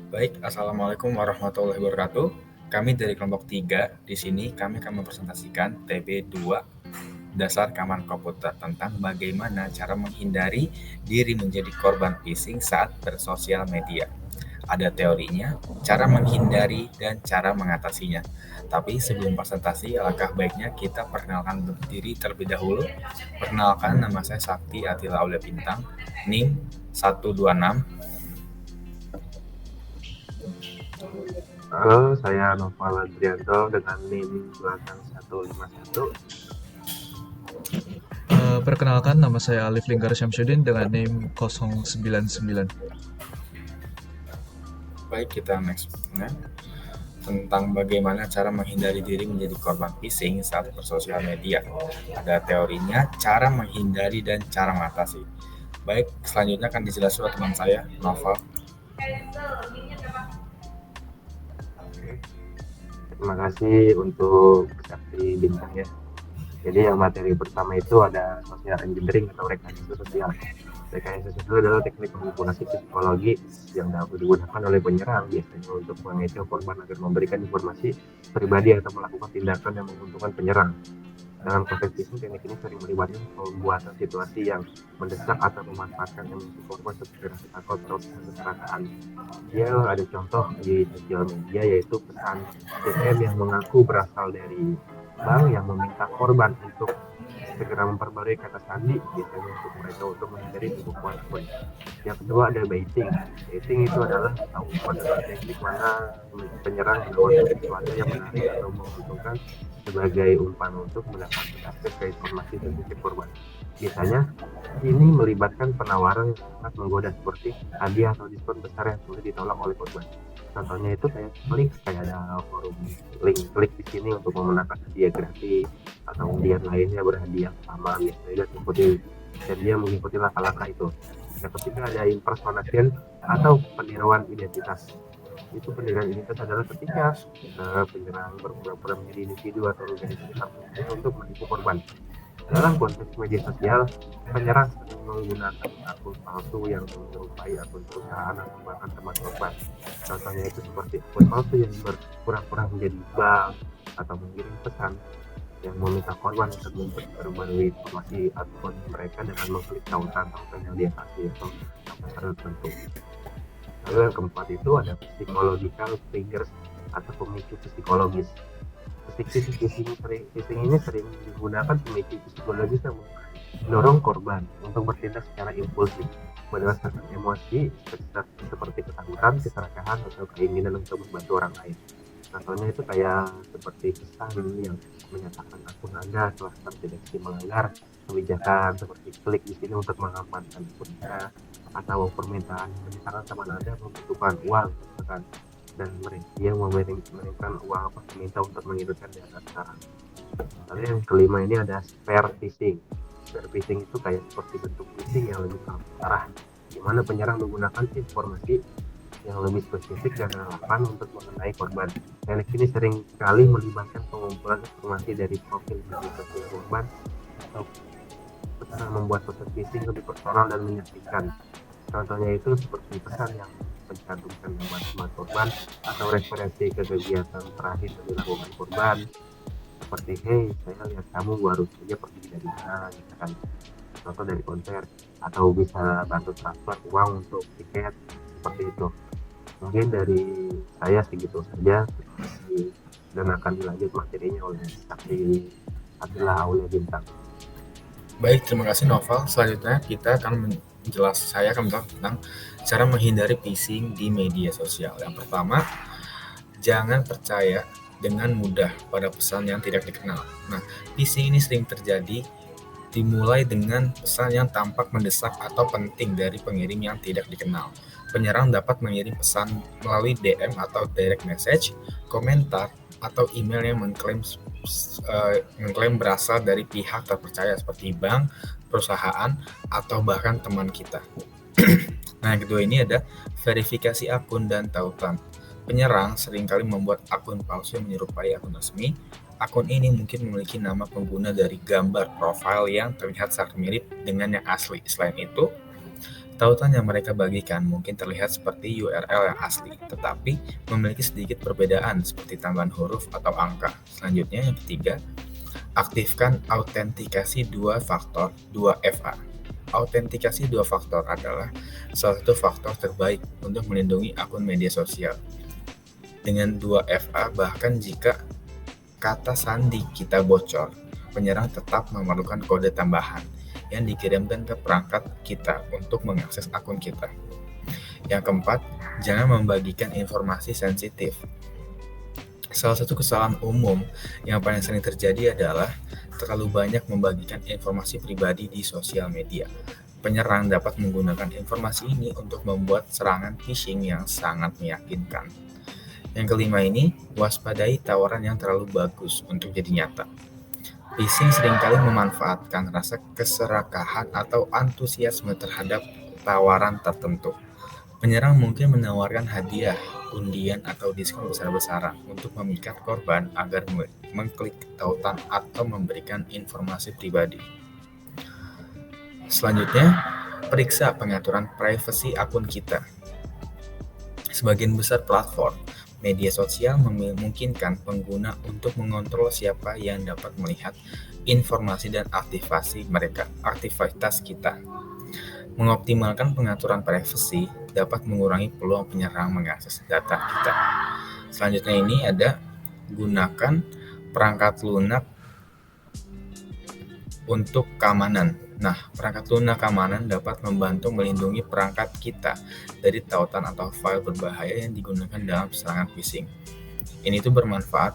Baik, Assalamualaikum warahmatullahi wabarakatuh. Kami dari kelompok 3, di sini kami akan mempresentasikan TB2 Dasar Keamanan Komputer tentang bagaimana cara menghindari diri menjadi korban phishing saat bersosial media. Ada teorinya, cara menghindari, dan cara mengatasinya. Tapi sebelum presentasi, alangkah baiknya kita perkenalkan diri terlebih dahulu. Perkenalkan, nama saya Sakti Atila Aulia Bintang, NIM 126. Halo, saya Noval Adrianto dengan NIM belakang 151. Perkenalkan, nama saya Alif Linggar Syamsuddin dengan NIM 099. Baik, kita next. Tentang bagaimana cara menghindari diri menjadi korban phishing saat bersosial media. Ada teorinya, cara menghindari, dan cara mengatasi. Baik, selanjutnya akan dijelaskan oleh teman saya, Noval. Terima kasih untuk Sakti Bintang ya. Jadi yang materi pertama itu ada social engineering atau rekayasa sosial. Rekayasa sosial adalah teknik manipulasi psikologi yang dapat digunakan oleh penyerang biasanya untuk mengecoh korban agar memberikan informasi pribadi atau melakukan tindakan yang menguntungkan penyerang. Dalam konteks itu, teknik ini sering melibatkan pembuatan situasi yang mendesak atau memanfaatkan emosi korban seperti rasa takut atau kecelakaan. Ya, ada contoh di sosial media yaitu pesan DM yang mengaku berasal dari bank yang meminta korban untuk segera memperbarui kata sandi biasanya untuk mereka untuk menghindari penipuan pun. Yang kedua ada baiting. Baiting itu adalah teknik mana penyerang menawarkan sesuatu yang menarik atau menguntungkan sebagai umpan untuk mendapatkan akses ke informasi sensitif korban. Biasanya ini melibatkan penawaran yang sangat menggoda seperti hadiah atau diskon besar yang sulit ditolak oleh korban. Contohnya itu kayak ada forum link klik di sini untuk memenangkan hadiah gratis atau undian lainnya berhadiah sama biasanya dan dia mengikuti langkah-langkah itu. Yang ketiga ada impersonation atau peniruan identitas. Itu peniruan identitas adalah ketika penyerang berpura-pura menjadi individu atau organisasi untuk menipu korban. Dalam konteks media sosial, penyerang sering menggunakan akun palsu yang menyerupai akun perusahaan atau bahkan teman korban. Contohnya itu seperti akun palsu yang berpura-pura menjadi bank atau mengirim pesan yang meminta korban untuk berbagi informasi akun mereka dengan mengklik tautan yang dia kasih atau tertentu. Lalu yang keempat itu ada psychological triggers atau pemicu psikologis. Phishing ini sering digunakan pemicu psikologis yang mendorong korban untuk bertindak secara impulsif berdasarkan emosi seperti ketakutan, keserakahan, atau keinginan untuk membantu orang lain. Contohnya itu kayak seperti pesan yang menyatakan akun Anda telah terdeteksi melanggar kebijakan seperti klik di sini untuk mengamankan akunnya atau permintaan misalkan teman Anda membutuhkan uang misalkan dan dia mengirimkan uang apa diminta untuk mengirimkan data sekarang. Lalu yang kelima ini ada spare phishing. Spare phishing itu kayak seperti bentuk phishing yang lebih parah, di mana penyerang menggunakan informasi yang lebih spesifik dan relevan untuk mengenai korban. Teknik ini sering kali melibatkan pengumpulan informasi dari profil media sosial korban atau membuat pesan phishing lebih personal dan menyakitkan. Contohnya itu seperti pesan yang mencantumkan nama korban atau referensi ke kegiatan terakhir yang dilakukan korban seperti hey saya lihat kamu baru saja pergi dari mana gitu kan, contoh dari konser atau bisa bantu transfer uang untuk tiket seperti itu. Mungkin dari saya segitu saja dan akan dilanjut materinya oleh Sakti Atila Aulia Bintang. Baik, terima kasih Noval. Selanjutnya kita akan saya akan menjelaskan tentang cara menghindari phishing di media sosial. Yang pertama, jangan percaya dengan mudah pada pesan yang tidak dikenal. Nah, phishing ini sering terjadi dimulai dengan pesan yang tampak mendesak atau penting dari pengirim yang tidak dikenal. Penyerang dapat mengirim pesan melalui DM atau direct message, komentar, atau email yang mengklaim berasal dari pihak terpercaya seperti bank, perusahaan, atau bahkan teman kita. Nah, yang kedua ini ada verifikasi akun dan tautan. Penyerang seringkali membuat akun palsu yang menyerupai akun resmi. Akun ini mungkin memiliki nama pengguna dari gambar profil yang terlihat sangat mirip dengan yang asli. Selain itu, Tautan yang mereka bagikan mungkin terlihat seperti URL yang asli, tetapi memiliki sedikit perbedaan seperti tambahan huruf atau angka. Selanjutnya, yang ketiga, aktifkan autentikasi 2 faktor 2FA. Autentikasi 2 faktor adalah salah satu faktor terbaik untuk melindungi akun media sosial. Dengan 2FA, bahkan jika kata sandi kita bocor, penyerang tetap memerlukan kode tambahan yang dikirimkan ke perangkat kita untuk mengakses akun kita. Yang keempat, jangan membagikan informasi sensitif. Salah satu kesalahan umum yang paling sering terjadi adalah terlalu banyak membagikan informasi pribadi di sosial media. Penyerang dapat menggunakan informasi ini untuk membuat serangan phishing yang sangat meyakinkan. Yang kelima ini, waspadai tawaran yang terlalu bagus untuk jadi nyata. Phishing seringkali memanfaatkan rasa keserakahan atau antusiasme terhadap tawaran tertentu. Penyerang mungkin menawarkan hadiah, undian, atau diskon besar-besaran untuk memikat korban agar mengklik tautan atau memberikan informasi pribadi. Selanjutnya, periksa pengaturan privasi akun kita. Sebagian besar platform media sosial memungkinkan pengguna untuk mengontrol siapa yang dapat melihat informasi dan aktivitas kita. Mengoptimalkan pengaturan privasi dapat mengurangi peluang penyerang mengakses data kita. Selanjutnya ini ada gunakan perangkat lunak untuk keamanan. Nah, perangkat lunak keamanan dapat membantu melindungi perangkat kita dari tautan atau file berbahaya yang digunakan dalam serangan phishing. Ini tuh bermanfaat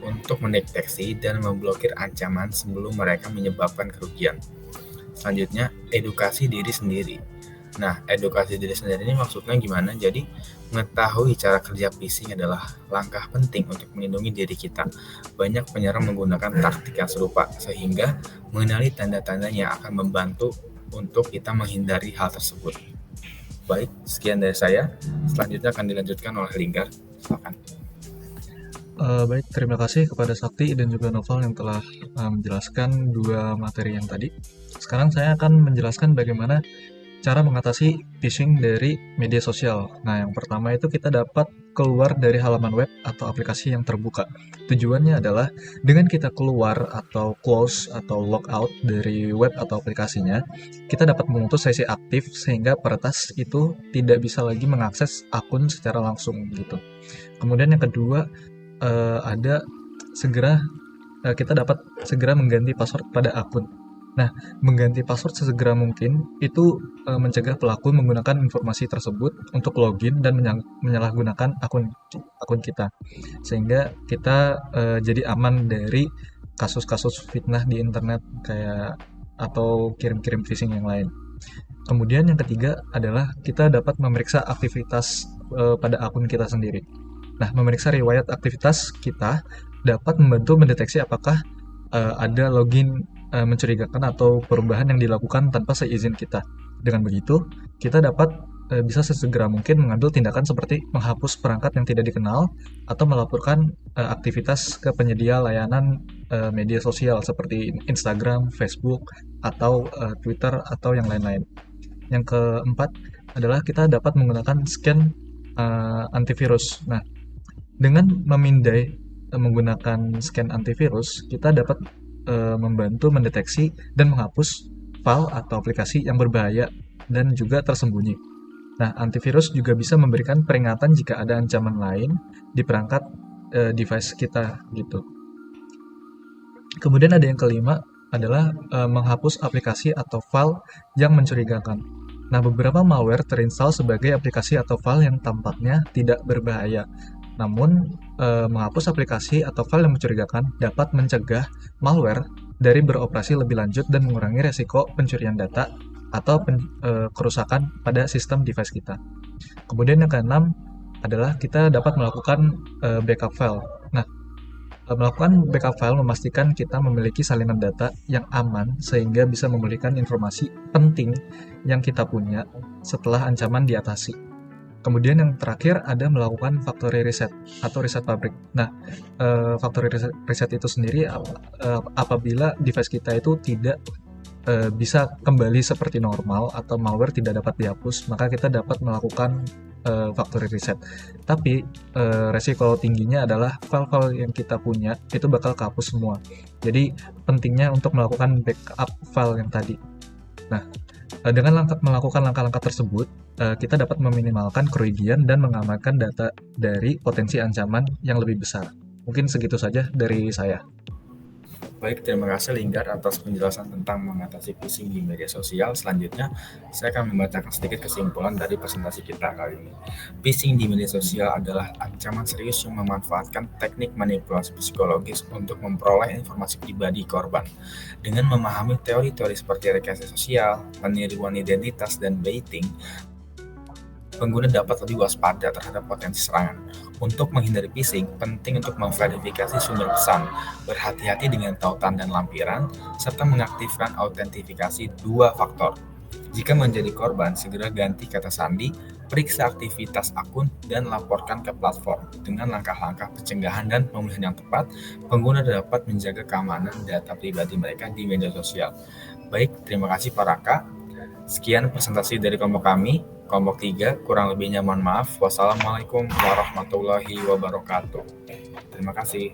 untuk mendeteksi dan memblokir ancaman sebelum mereka menyebabkan kerugian. Selanjutnya, edukasi diri sendiri. Nah, edukasi diri sendiri ini maksudnya gimana? Jadi, mengetahui cara kerja phishing adalah langkah penting untuk melindungi diri kita. Banyak penyerang menggunakan taktik yang serupa, sehingga mengenali tanda-tandanya akan membantu untuk kita menghindari hal tersebut. Baik, sekian dari saya. Selanjutnya akan dilanjutkan oleh Linggar. Silakan. Baik, terima kasih kepada Sakti dan juga Noval yang telah menjelaskan dua materi yang tadi. Sekarang saya akan menjelaskan bagaimana cara mengatasi phishing dari media sosial. Nah, yang pertama itu kita dapat keluar dari halaman web atau aplikasi yang terbuka. Tujuannya adalah dengan kita keluar atau close atau log out dari web atau aplikasinya, kita dapat memutus sesi aktif sehingga peretas itu tidak bisa lagi mengakses akun secara langsung gitu. Kemudian yang kedua, kita dapat segera mengganti password pada akun. Nah, mengganti password sesegera mungkin itu mencegah pelaku menggunakan informasi tersebut untuk login dan menyalahgunakan akun kita, sehingga kita jadi aman dari kasus-kasus fitnah di internet kayak atau kirim-kirim phishing yang lain. Kemudian yang ketiga adalah kita dapat memeriksa aktivitas pada akun kita sendiri. Nah, memeriksa riwayat aktivitas kita dapat membantu mendeteksi apakah ada login mencurigakan atau perubahan yang dilakukan tanpa seizin kita. Dengan begitu, kita dapat bisa sesegera mungkin mengambil tindakan seperti menghapus perangkat yang tidak dikenal atau melaporkan aktivitas ke penyedia layanan media sosial seperti Instagram, Facebook, atau Twitter, atau yang lain-lain. Yang keempat adalah kita dapat menggunakan scan antivirus. Nah, dengan memindai menggunakan scan antivirus, kita dapat membantu mendeteksi dan menghapus file atau aplikasi yang berbahaya dan juga tersembunyi. Nah, antivirus juga bisa memberikan peringatan jika ada ancaman lain di perangkat device kita gitu. Kemudian ada yang kelima adalah menghapus aplikasi atau file yang mencurigakan. Nah, beberapa malware terinstall sebagai aplikasi atau file yang tampaknya tidak berbahaya. Namun, menghapus aplikasi atau file yang mencurigakan dapat mencegah malware dari beroperasi lebih lanjut dan mengurangi resiko pencurian data atau kerusakan pada sistem device kita. Kemudian yang keenam adalah kita dapat melakukan backup file. Nah, melakukan backup file memastikan kita memiliki salinan data yang aman sehingga bisa memulihkan informasi penting yang kita punya setelah ancaman diatasi. Kemudian yang terakhir ada melakukan factory reset atau reset pabrik. Nah, factory reset itu sendiri apabila device kita itu tidak bisa kembali seperti normal atau malware tidak dapat dihapus, maka kita dapat melakukan factory reset. Tapi resiko tingginya adalah file-file yang kita punya itu bakal kehapus semua. Jadi pentingnya untuk melakukan backup file yang tadi. Nah, dengan melakukan langkah-langkah tersebut, kita dapat meminimalkan kerugian dan mengamankan data dari potensi ancaman yang lebih besar. Mungkin segitu saja dari saya. Baik, terima kasih Linggar atas penjelasan tentang mengatasi phishing di media sosial. Selanjutnya, saya akan membacakan sedikit kesimpulan dari presentasi kita kali ini. Phishing di media sosial adalah ancaman serius yang memanfaatkan teknik manipulasi psikologis untuk memperoleh informasi pribadi korban. Dengan memahami teori-teori seperti rekayasa sosial, peniruan identitas, dan baiting, pengguna dapat lebih waspada terhadap potensi serangan. Untuk menghindari phishing, penting untuk memverifikasi sumber pesan, berhati-hati dengan tautan dan lampiran, serta mengaktifkan autentifikasi 2 faktor. Jika menjadi korban, segera ganti kata sandi, periksa aktivitas akun, dan laporkan ke platform. Dengan langkah-langkah pencegahan dan pemulihan yang tepat, pengguna dapat menjaga keamanan data pribadi mereka di media sosial. Baik, terima kasih Pak Raka. Sekian presentasi dari kelompok kami, kelompok 3, kurang lebihnya mohon maaf. Wassalamualaikum warahmatullahi wabarakatuh. Terima kasih.